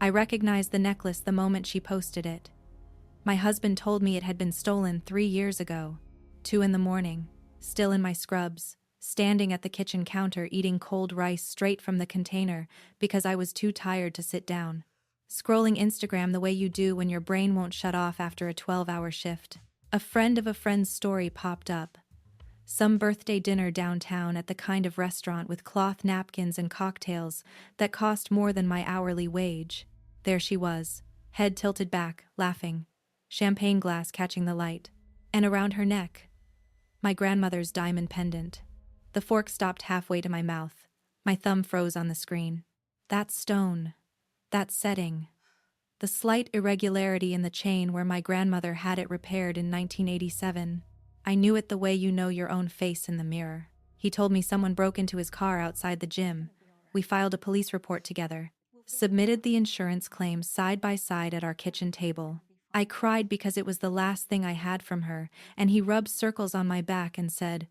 I recognized the necklace the moment she posted it. My husband told me it had been stolen 3 years ago. 2 in the morning, still in my scrubs, standing at the kitchen counter eating cold rice straight from the container because I was too tired to sit down. Scrolling Instagram the way you do when your brain won't shut off after a 12-hour shift. A friend of a friend's story popped up. Some birthday dinner downtown at the kind of restaurant with cloth napkins and cocktails that cost more than my hourly wage. There she was, head tilted back, laughing, champagne glass catching the light, and around her neck, my grandmother's diamond pendant. The fork stopped halfway to my mouth. My thumb froze on the screen. That stone. That setting. The slight irregularity in the chain where my grandmother had it repaired in 1987. I knew it the way you know your own face in the mirror. He told me someone broke into his car outside the gym. We filed a police report together. Submitted the insurance claims side by side at our kitchen table. I cried because it was the last thing I had from her, and he rubbed circles on my back and said,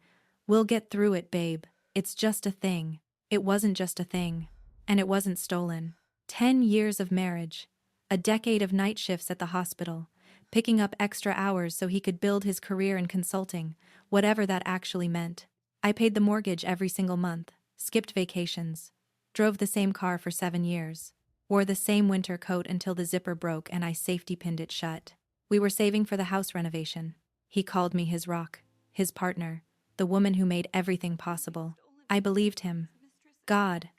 "We'll get through it, babe. It's just a thing." It wasn't just a thing. And it wasn't stolen. 10 years of marriage. A decade of night shifts at the hospital. Picking up extra hours so he could build his career in consulting, whatever that actually meant. I paid the mortgage every single month, skipped vacations, drove the same car for 7 years, wore the same winter coat until the zipper broke and I safety pinned it shut. We were saving for the house renovation. He called me his rock, his partner, the woman who made everything possible. I believed him. God,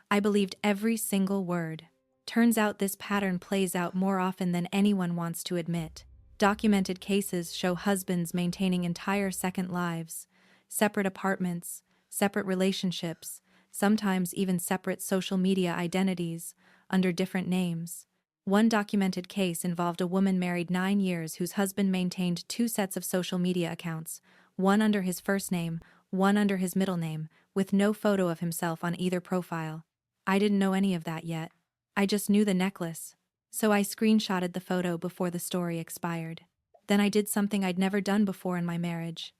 I believed every single word. Turns out this pattern plays out more often than anyone wants to admit. Documented cases show husbands maintaining entire second lives, separate apartments, separate relationships, sometimes even separate social media identities, under different names. One documented case involved a woman married 9 years whose husband maintained 2 sets of social media accounts, one under his first name, one under his middle name, with no photo of himself on either profile. I didn't know any of that yet. I just knew the necklace, so I screenshotted the photo before the story expired. Then I did something I'd never done before in my marriage.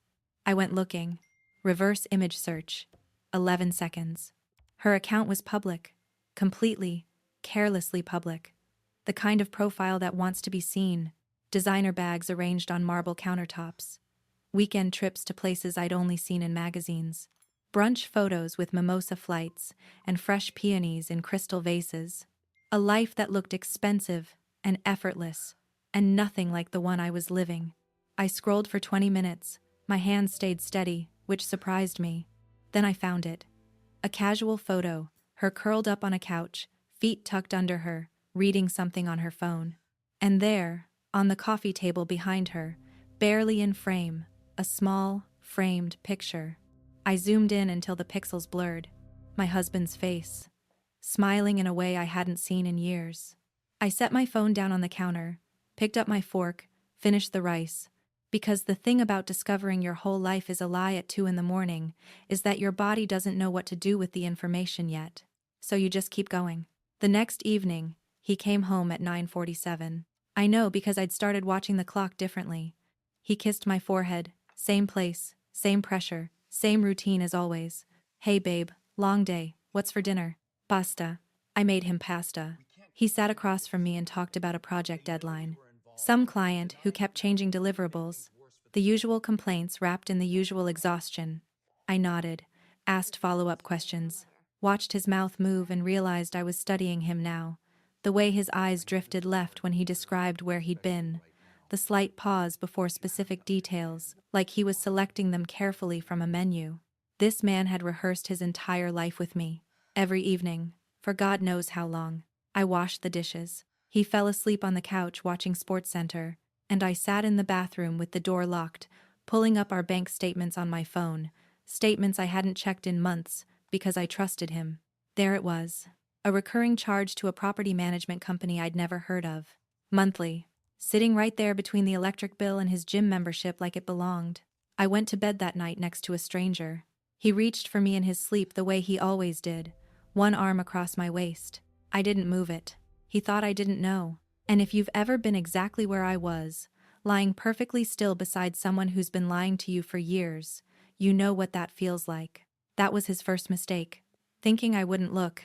I went looking. Reverse image search. 11 seconds. Her account was public. Completely, carelessly public. The kind of profile that wants to be seen. Designer bags arranged on marble countertops. Weekend trips to places I'd only seen in magazines. Brunch photos with mimosa flights and fresh peonies in crystal vases. A life that looked expensive and effortless, and nothing like the one I was living. I scrolled for 20 minutes. My hands stayed steady, which surprised me. Then I found it. A casual photo, her curled up on a couch, feet tucked under her, reading something on her phone. And there, on the coffee table behind her, barely in frame, a small, framed picture. I zoomed in until the pixels blurred. My husband's face, smiling in a way I hadn't seen in years. I set my phone down on the counter, picked up my fork, finished the rice, because the thing about discovering your whole life is a lie at 2 in the morning is that your body doesn't know what to do with the information yet. So you just keep going. The next evening, he came home at 9:47. I know because I'd started watching the clock differently. He kissed my forehead, same place, same pressure, same routine as always. "Hey babe, long day, what's for dinner?" "Pasta." I made him pasta. He sat across from me and talked about a project deadline. Some client who kept changing deliverables. The usual complaints wrapped in the usual exhaustion. I nodded, asked follow-up questions, watched his mouth move and realized I was studying him now. The way his eyes drifted left when he described where he'd been. The slight pause before specific details, like he was selecting them carefully from a menu. This man had rehearsed his entire life with me. Every evening, for God knows how long. I washed the dishes. He fell asleep on the couch watching SportsCenter, and I sat in the bathroom with the door locked, pulling up our bank statements on my phone, statements I hadn't checked in months because I trusted him. There it was. A recurring charge to a property management company I'd never heard of. Monthly. Sitting right there between the electric bill and his gym membership like it belonged. I went to bed that night next to a stranger. He reached for me in his sleep the way he always did, one arm across my waist. I didn't move it. He thought I didn't know. And if you've ever been exactly where I was, lying perfectly still beside someone who's been lying to you for years, you know what that feels like. That was his first mistake. Thinking I wouldn't look.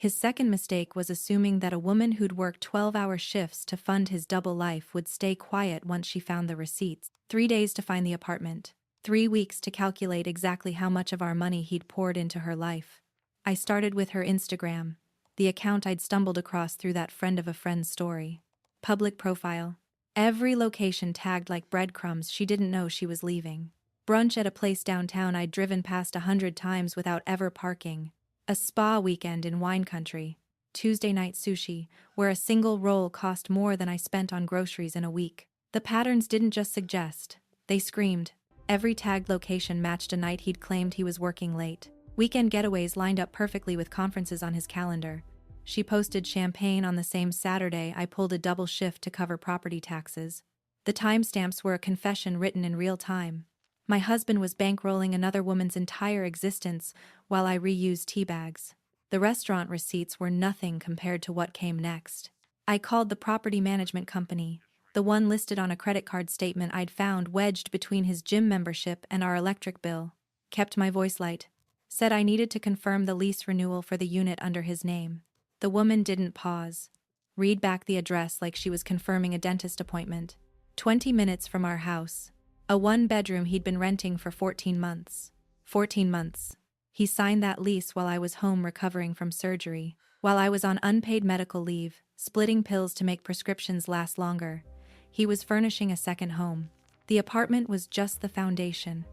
His second mistake was assuming that a woman who'd worked 12-hour shifts to fund his double life would stay quiet once she found the receipts. 3 days to find the apartment. 3 weeks to calculate exactly how much of our money he'd poured into her life. I started with her Instagram, the account I'd stumbled across through that friend of a friend's story. Public profile. Every location tagged like breadcrumbs. She didn't know she was leaving. Brunch at a place downtown I'd driven past 100 times without ever parking. A spa weekend in wine country. Tuesday night sushi, where a single roll cost more than I spent on groceries in a week. The patterns didn't just suggest, they screamed. Every tagged location matched a night he'd claimed he was working late. Weekend getaways lined up perfectly with conferences on his calendar. She posted champagne on the same Saturday I pulled a double shift to cover property taxes. The timestamps were a confession written in real time. My husband was bankrolling another woman's entire existence while I reused tea bags. The restaurant receipts were nothing compared to what came next. I called the property management company, the one listed on a credit card statement I'd found wedged between his gym membership and our electric bill. Kept my voice light. Said I needed to confirm the lease renewal for the unit under his name. The woman didn't pause. Read back the address like she was confirming a dentist appointment. 20 minutes from our house. A one-bedroom he'd been renting for 14 months. 14 months. He signed that lease while I was home recovering from surgery, while I was on unpaid medical leave, splitting pills to make prescriptions last longer. He was furnishing a second home. The apartment was just the foundation.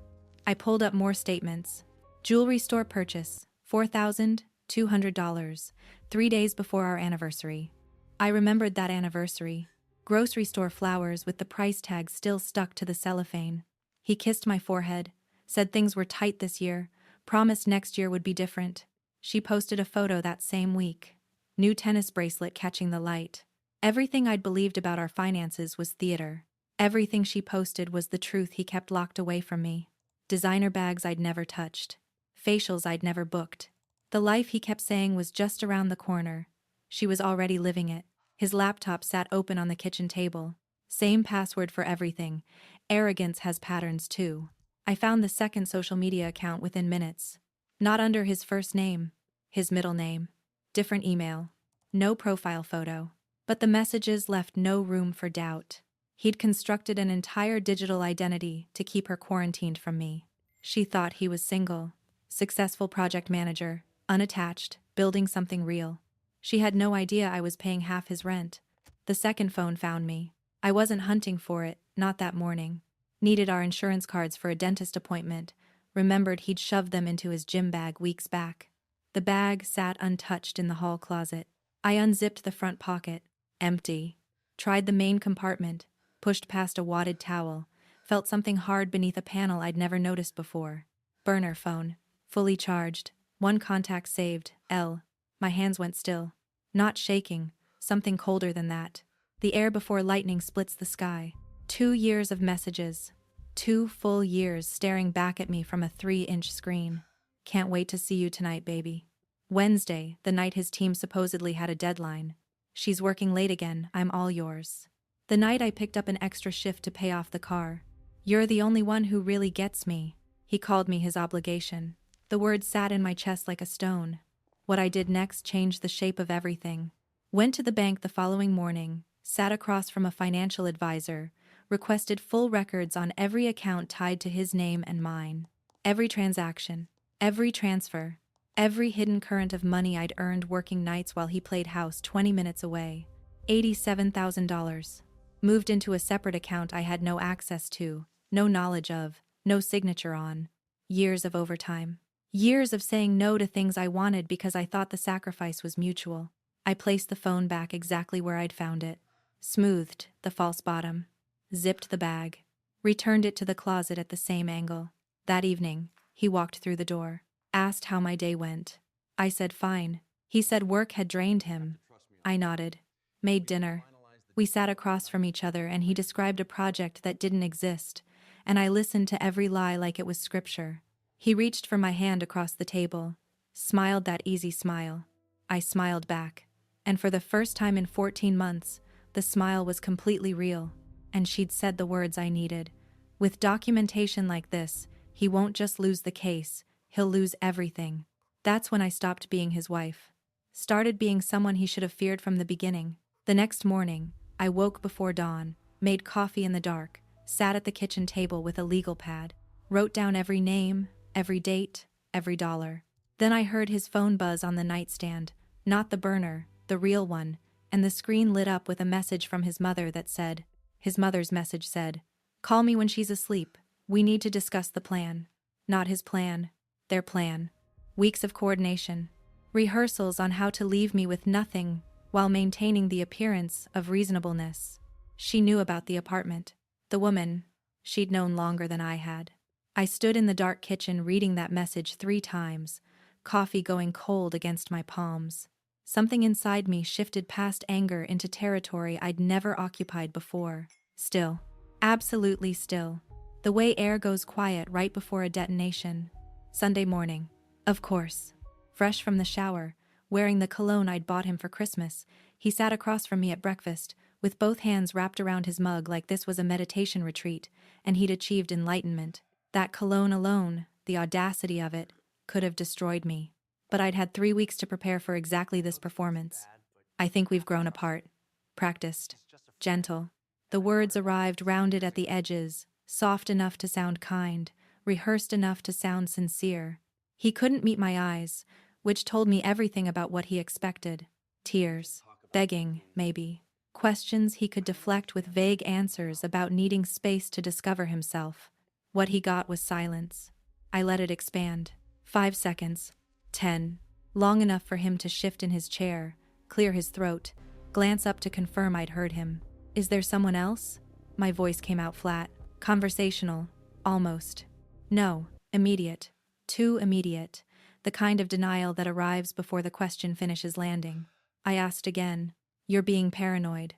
I pulled up more statements. Jewelry store purchase, $4,200, 3 days before our anniversary. I remembered that anniversary. Grocery store flowers with the price tag still stuck to the cellophane. He kissed my forehead, said things were tight this year, promised next year would be different. She posted a photo that same week. New tennis bracelet catching the light. Everything I'd believed about our finances was theater. Everything she posted was the truth he kept locked away from me. Designer bags I'd never touched. Facials I'd never booked. The life he kept saying was just around the corner. She was already living it. His laptop sat open on the kitchen table. Same password for everything. Arrogance has patterns too. I found the second social media account within minutes. Not under his first name. His middle name. Different email. No profile photo. But the messages left no room for doubt. He'd constructed an entire digital identity to keep her quarantined from me. She thought he was single. Successful project manager. Unattached. Building something real. She had no idea I was paying half his rent. The second phone found me. I wasn't hunting for it, not that morning. Needed our insurance cards for a dentist appointment. Remembered he'd shoved them into his gym bag weeks back. The bag sat untouched in the hall closet. I unzipped the front pocket. Empty. Tried the main compartment. Pushed past a wadded towel. Felt something hard beneath a panel I'd never noticed before. Burner phone. Fully charged. One contact saved. L. My hands went still. Not shaking, something colder than that. The air before lightning splits the sky. 2 years of messages. 2 full years staring back at me from a 3-inch screen. Can't wait to see you tonight, baby. Wednesday, the night his team supposedly had a deadline. She's working late again, I'm all yours. The night I picked up an extra shift to pay off the car. You're the only one who really gets me. He called me his obligation. The words sat in my chest like a stone. What I did next changed the shape of everything. Went to the bank the following morning, sat across from a financial advisor, requested full records on every account tied to his name and mine. Every transaction, every transfer, every hidden current of money I'd earned working nights while he played house 20 minutes away. $87,000. Moved into a separate account I had no access to, no knowledge of, no signature on. Years of overtime. Years of saying no to things I wanted because I thought the sacrifice was mutual. I placed the phone back exactly where I'd found it. Smoothed the false bottom. Zipped the bag. Returned it to the closet at the same angle. That evening, he walked through the door. Asked how my day went. I said fine. He said work had drained him. I nodded. Made dinner. We sat across from each other and he described a project that didn't exist, and I listened to every lie like it was scripture. He reached for my hand across the table, smiled that easy smile. I smiled back, and for the first time in 14 months, the smile was completely real, and she'd said the words I needed. With documentation like this, he won't just lose the case, he'll lose everything. That's when I stopped being his wife. started being someone he should have feared from the beginning. The next morning, I woke before dawn, made coffee in the dark, sat at the kitchen table with a legal pad, wrote down every name, every date, every dollar. Then I heard his phone buzz on the nightstand, not the burner, the real one, and the screen lit up with a message from his mother that said, his mother's message said, "Call me when she's asleep. We need to discuss the plan." Not his plan, their plan. Weeks of coordination. Rehearsals on how to leave me with nothing while maintaining the appearance of reasonableness. She knew about the apartment. The woman, she'd known longer than I had. I stood in the dark kitchen reading that message 3 times, coffee going cold against my palms. Something inside me shifted past anger into territory I'd never occupied before. Still. Absolutely still. The way air goes quiet right before a detonation. Sunday morning. Of course. Fresh from the shower, wearing the cologne I'd bought him for Christmas, he sat across from me at breakfast, with both hands wrapped around his mug like this was a meditation retreat, and he'd achieved enlightenment. That cologne alone, the audacity of it, could have destroyed me. But I'd had 3 weeks to prepare for exactly this performance. "I think we've grown apart." Practiced. Gentle. The words arrived rounded at the edges, soft enough to sound kind, rehearsed enough to sound sincere. He couldn't meet my eyes, which told me everything about what he expected. Tears. Begging, maybe. Questions he could deflect with vague answers about needing space to discover himself. What he got was silence. I let it expand. 5 seconds. 10. Long enough for him to shift in his chair, clear his throat, glance up to confirm I'd heard him. "Is there someone else?" My voice came out flat. Conversational. Almost. "No. Immediate. Too immediate. The kind of denial that arrives before the question finishes landing." I asked again. "You're being paranoid."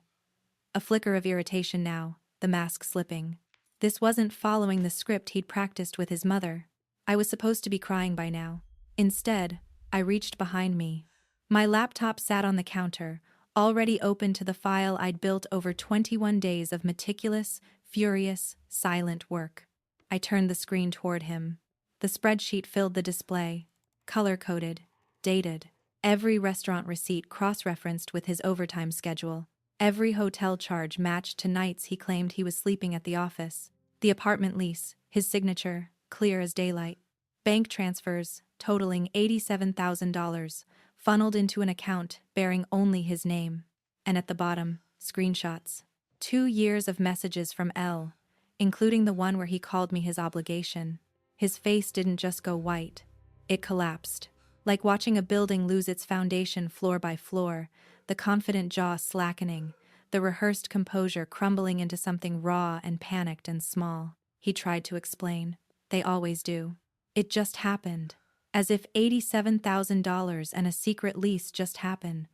A flicker of irritation now, the mask slipping. This wasn't following the script he'd practiced with his mother. I was supposed to be crying by now. Instead, I reached behind me. My laptop sat on the counter, already open to the file I'd built over 21 days of meticulous, furious, silent work. I turned the screen toward him. The spreadsheet filled the display, color-coded, dated. Every restaurant receipt cross-referenced with his overtime schedule. Every hotel charge matched to nights he claimed he was sleeping at the office. The apartment lease, his signature, clear as daylight. Bank transfers, totaling $87,000, funneled into an account bearing only his name. And at the bottom, screenshots. 2 years of messages from L, including the one where he called me his obligation. His face didn't just go white. It collapsed. Like watching a building lose its foundation floor by floor, the confident jaw slackening, the rehearsed composure crumbling into something raw and panicked and small. He tried to explain. They always do. It just happened. As if $87,000 and a secret lease just happen.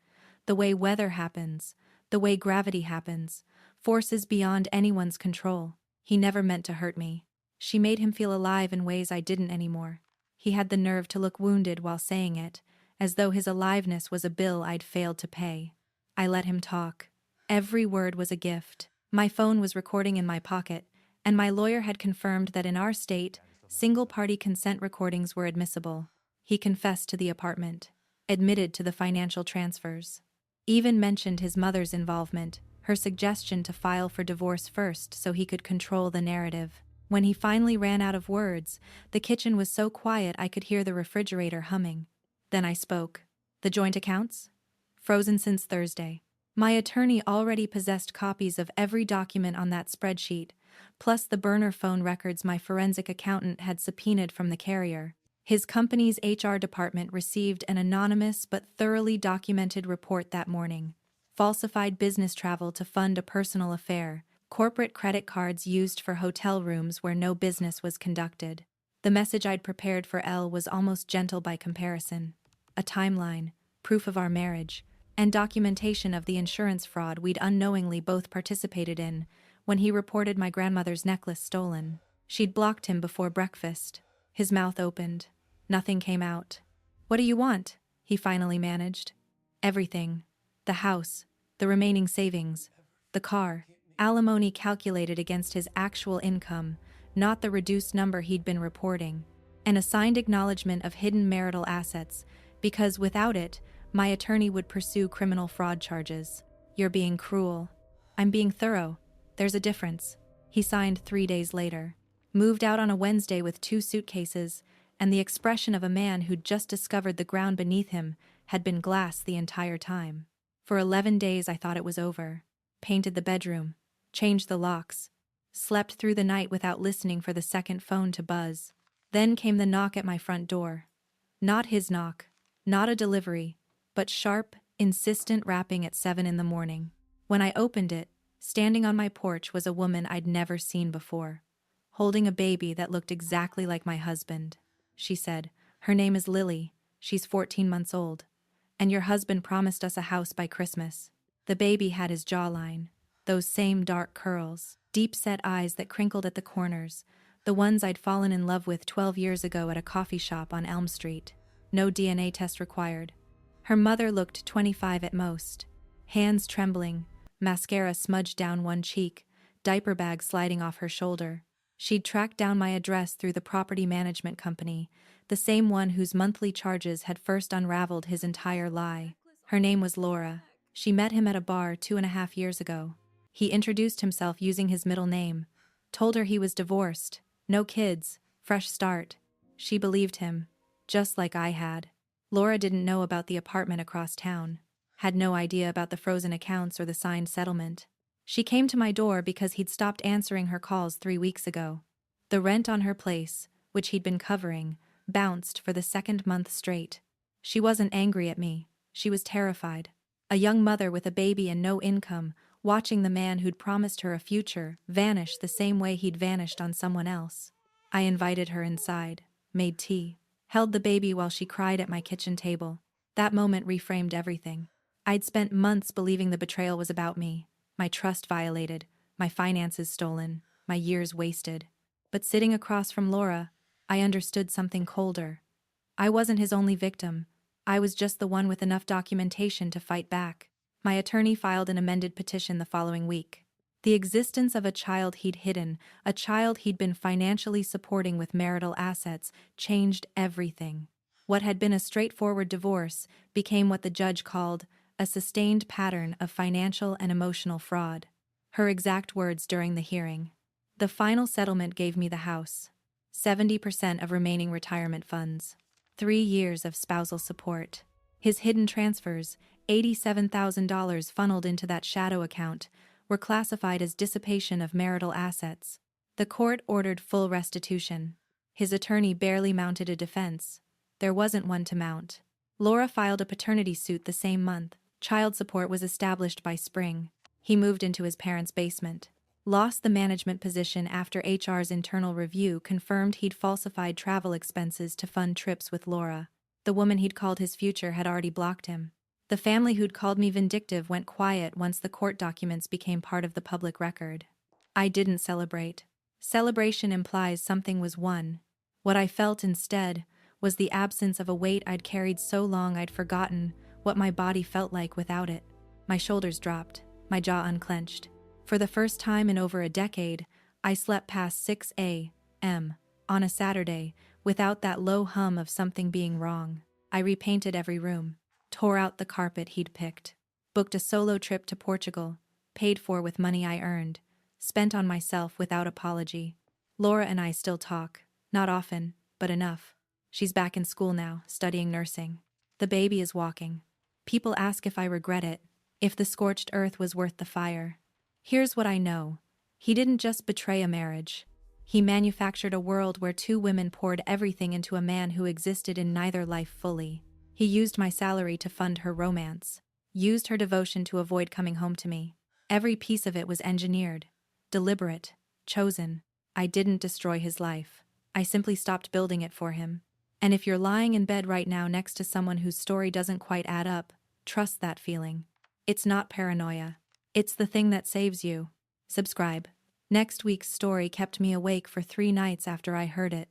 The way weather happens, the way gravity happens, forces beyond anyone's control. He never meant to hurt me. She made him feel alive in ways I didn't anymore. He had the nerve to look wounded while saying it, as though his aliveness was a bill I'd failed to pay. I let him talk. Every word was a gift. My phone was recording in my pocket, and my lawyer had confirmed that in our state, single-party consent recordings were admissible. He confessed to the apartment, admitted to the financial transfers. Even mentioned his mother's involvement, her suggestion to file for divorce first so he could control the narrative. When he finally ran out of words, the kitchen was so quiet I could hear the refrigerator humming. Then I spoke. "The joint accounts? Frozen since Thursday." My attorney already possessed copies of every document on that spreadsheet, plus the burner phone records my forensic accountant had subpoenaed from the carrier. His company's HR department received an anonymous but thoroughly documented report that morning. Falsified business travel to fund a personal affair. Corporate credit cards used for hotel rooms where no business was conducted. The message I'd prepared for Elle was almost gentle by comparison. A timeline, proof of our marriage, and documentation of the insurance fraud we'd unknowingly both participated in when he reported my grandmother's necklace stolen. She'd blocked him before breakfast. His mouth opened. Nothing came out. "What do you want?" he finally managed. "Everything. The house, the remaining savings, the car." Alimony calculated against his actual income, not the reduced number he'd been reporting. An assigned acknowledgement of hidden marital assets, because without it, My attorney would pursue criminal fraud charges. You're being cruel. I'm being thorough. There's a difference. He signed 3 days later. Moved out on a Wednesday with 2 suitcases, and the expression of a man who'd just discovered the ground beneath him had been glass the entire time. For 11 days I thought it was over. Painted the bedroom. Changed the locks. Slept through the night without listening for the second phone to buzz. Then came the knock at my front door. Not his knock. Not a delivery. But sharp, insistent rapping at 7 in the morning. When I opened it, standing on my porch was a woman I'd never seen before, holding a baby that looked exactly like my husband. She said, "Her name is Lily. She's 14 months old. And your husband promised us a house by Christmas." The baby had his jawline, those same dark curls, deep-set eyes that crinkled at the corners, the ones I'd fallen in love with 12 years ago at a coffee shop on Elm Street. No DNA test required. Her mother looked 25 at most. Hands trembling, mascara smudged down one cheek, diaper bag sliding off her shoulder. She'd tracked down my address through the property management company, the same one whose monthly charges had first unraveled his entire lie. Her name was Laura. She met him at a bar 2.5 years ago. He introduced himself using his middle name, told her he was divorced, no kids, fresh start. She believed him, just like I had. Laura didn't know about the apartment across town, had no idea about the frozen accounts or the signed settlement. She came to my door because he'd stopped answering her calls 3 weeks ago. The rent on her place, which he'd been covering, bounced for the second month straight. She wasn't angry at me. She was terrified. A young mother with a baby and no income, watching the man who'd promised her a future vanish the same way he'd vanished on someone else. I invited her inside, made tea, held the baby while she cried at my kitchen table. That moment reframed everything. I'd spent months believing the betrayal was about me, my trust violated, my finances stolen, my years wasted. But sitting across from Laura, I understood something colder. I wasn't his only victim. I was just the one with enough documentation to fight back. My attorney filed an amended petition the following week. The existence of a child he'd hidden, a child he'd been financially supporting with marital assets, changed everything. What had been a straightforward divorce became what the judge called a sustained pattern of financial and emotional fraud. Her exact words during the hearing. The final settlement gave me the house, 70% of remaining retirement funds, 3 years of spousal support. His hidden transfers, $87,000 funneled into that shadow account, were classified as dissipation of marital assets. The court ordered full restitution. His attorney barely mounted a defense. There wasn't one to mount. Laura filed a paternity suit the same month. Child support was established by spring. He moved into his parents' basement. Lost the management position after HR's internal review confirmed he'd falsified travel expenses to fund trips with Laura. The woman he'd called his future had already blocked him. The family who'd called me vindictive went quiet once the court documents became part of the public record. I didn't celebrate. Celebration implies something was won. What I felt instead was the absence of a weight I'd carried so long I'd forgotten what my body felt like without it. My shoulders dropped, my jaw unclenched. For the first time in over a decade, I slept past 6 a.m. on a Saturday without that low hum of something being wrong. I repainted every room, tore out the carpet he'd picked, booked a solo trip to Portugal, paid for with money I earned, spent on myself without apology. Laura and I still talk, not often, but enough. She's back in school now, studying nursing. The baby is walking. People ask if I regret it, if the scorched earth was worth the fire. Here's what I know. He didn't just betray a marriage. He manufactured a world where 2 women poured everything into a man who existed in neither life fully. He used my salary to fund her romance, used her devotion to avoid coming home to me. Every piece of it was engineered, deliberate, chosen. I didn't destroy his life. I simply stopped building it for him. And if you're lying in bed right now next to someone whose story doesn't quite add up, trust that feeling. It's not paranoia. It's the thing that saves you. Subscribe. Next week's story kept me awake for 3 nights after I heard it.